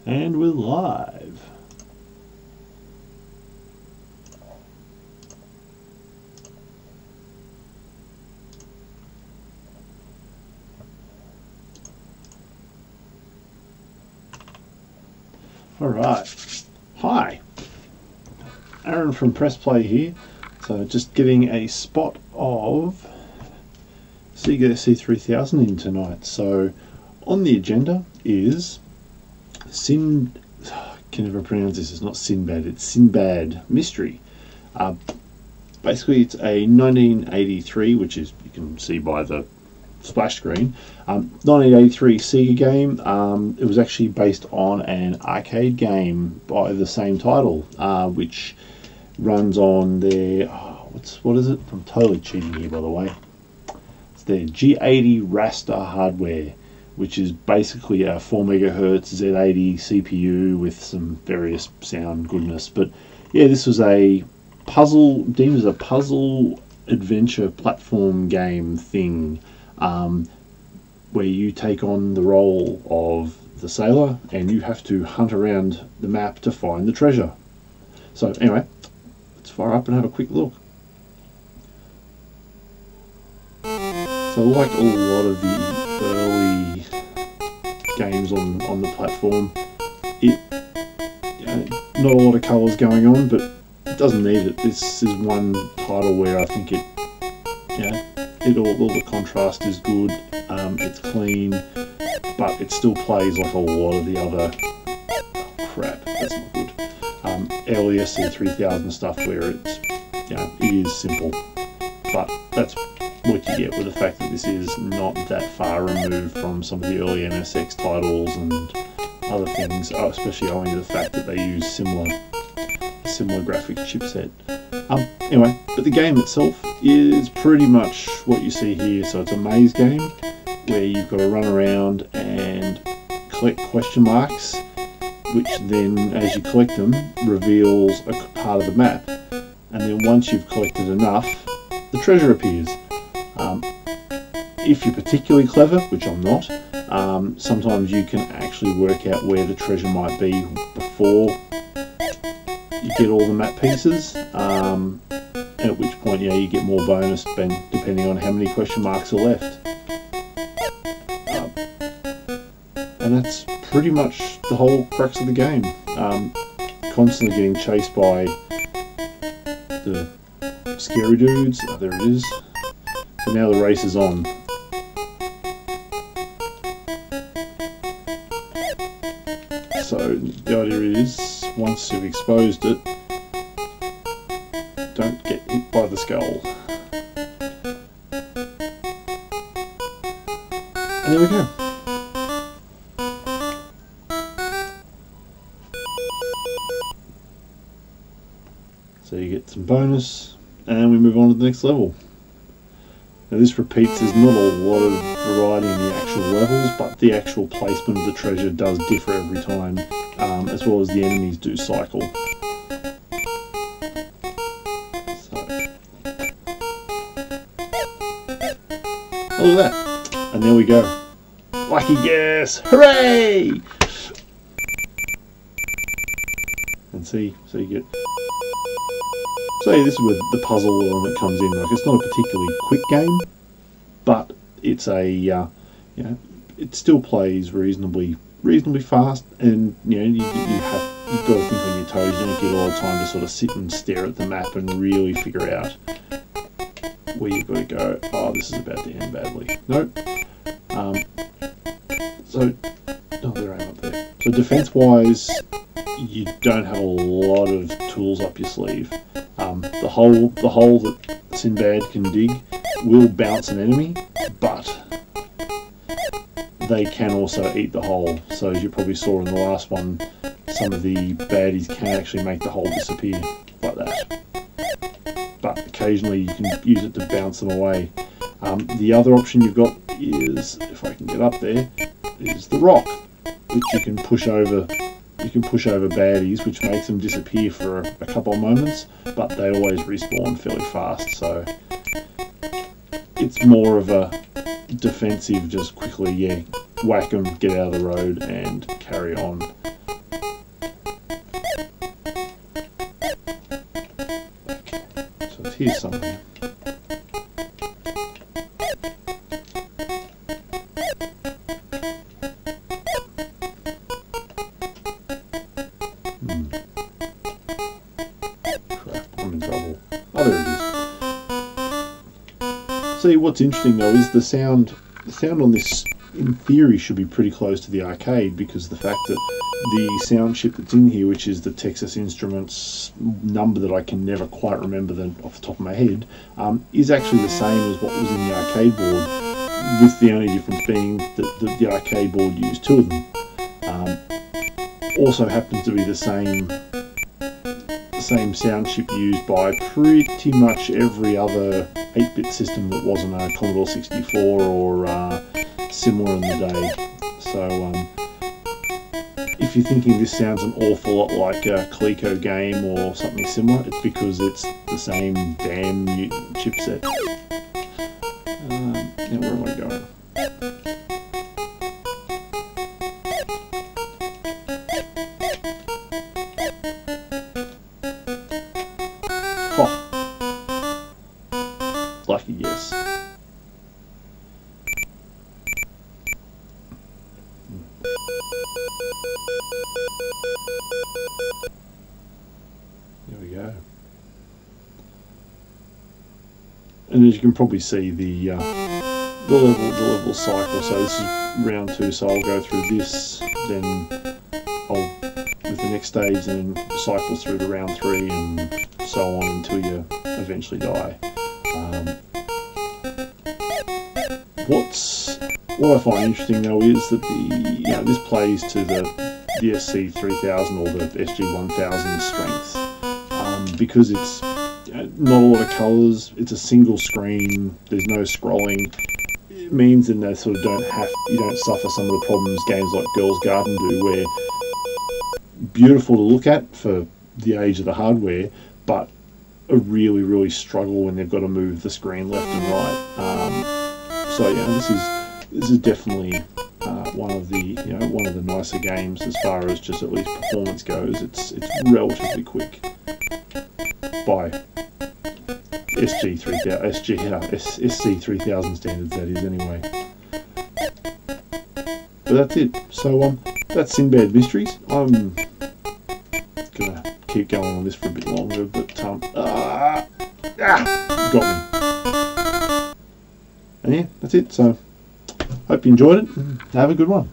And we're live. Alright, hi, Aaron from Press Play here. So just getting a spot of Sega SC-3000 in tonight. So on the agenda is can never pronounce this, it's not Sindbad, it's Sindbad Mystery. Basically it's a 1983, which is, you can see by the splash screen, 1983 Sega game. It was actually based on an arcade game by the same title, which runs on their, what is it? I'm totally cheating here, by the way. It's their G80 raster hardware, which is basically a 4 MHz Z80 CPU with some various sound goodness. But yeah, this was a puzzle, deemed as a puzzle adventure platform game thing, where you take on the role of the sailor and you have to hunt around the map to find the treasure. So anyway, let's fire up and have a quick look. So like a lot of the early games on the platform, not a lot of colours going on, but it doesn't need it. This is one title where I think all the contrast is good, it's clean, but it still plays like a lot of the other crap. That's not good. Early SC-3000 stuff where it's, it is simple, but that's what you get with the fact that this is not that far removed from some of the early MSX titles and other things, especially owing to the fact that they use similar graphics chipset. Anyway, but the game itself is pretty much what you see here. So it's a maze game where you've got to run around and collect question marks, which then, as you collect them, reveals a part of the map. And then once you've collected enough, the treasure appears. If you're particularly clever, which I'm not, sometimes you can actually work out where the treasure might be before you get all the map pieces, at which point you get more bonus depending on how many question marks are left. And that's pretty much the whole crux of the game. Constantly getting chased by the scary dudes. Oh, there it is. So now the race is on. So the idea is, once you've exposed it, don't get hit by the skull. And there we go. So you get some bonus, and we move on to the next level. Now this repeats, there's not a lot of variety in the actual levels, but the actual placement of the treasure does differ every time, as well as the enemies do cycle. So, look at that, and there we go. Lucky guess! Hooray! And see, so you get... So yeah, this is where the puzzle element comes in. Like, it's not a particularly quick game, but it's a it still plays reasonably fast, and you've got to think on your toes. You don't get a lot of time to sort of sit and stare at the map and really figure out where you've got to go. Oh, this is about to end badly. Nope. There I am up there. So defense-wise, you don't have a lot of tools up your sleeve. The hole that Sindbad can dig will bounce an enemy, but they can also eat the hole. So as you probably saw in the last one, some of the baddies can actually make the hole disappear like that. But occasionally you can use it to bounce them away. The other option you've got is, if I can get up there, is the rock, which you can push over. You can push over baddies, which makes them disappear for a couple of moments, but they always respawn fairly fast, so it's more of a defensive, just quickly, whack them, get out of the road, and carry on. left here somewhere. Crap, I'm in trouble. Oh, there it is. See, what's interesting though is the sound on this, in theory, should be pretty close to the arcade, because the fact that the sound chip that's in here, which is the Texas Instruments number that I can never quite remember off the top of my head, is actually the same as what was in the arcade board, with the only difference being that the arcade board used two of them. Also happens to be the same sound chip used by pretty much every other 8-bit system that wasn't a Commodore 64 or similar in the day. So if you're thinking this sounds an awful lot like a Coleco game or something similar, it's because it's the same damn chipset. Now where am I going? Oh, lucky guess. There we go. And as you can probably see, the level cycle. So this is round 2. So I'll go through this, then I'll with the next stage, and then cycle through to round 3, and so on until you eventually die. What I find interesting though is that this plays to the SC-3000 or the SG-1000 strength, because it's not a lot of colours. It's a single screen. There's no scrolling. It means that they sort of you don't suffer some of the problems games like Girls Garden do, where beautiful to look at for the age of the hardware, but a really struggle when they've got to move the screen left and right. So yeah, this is definitely one of the nicer games as far as just at least performance goes. It's relatively quick by SC-3000 standards, that is, anyway. But that's it. So that's Sindbad Mysteries. I'm gonna keep going on this for a bit longer, but got me. And yeah, that's it. So hope you enjoyed it, and have a good one.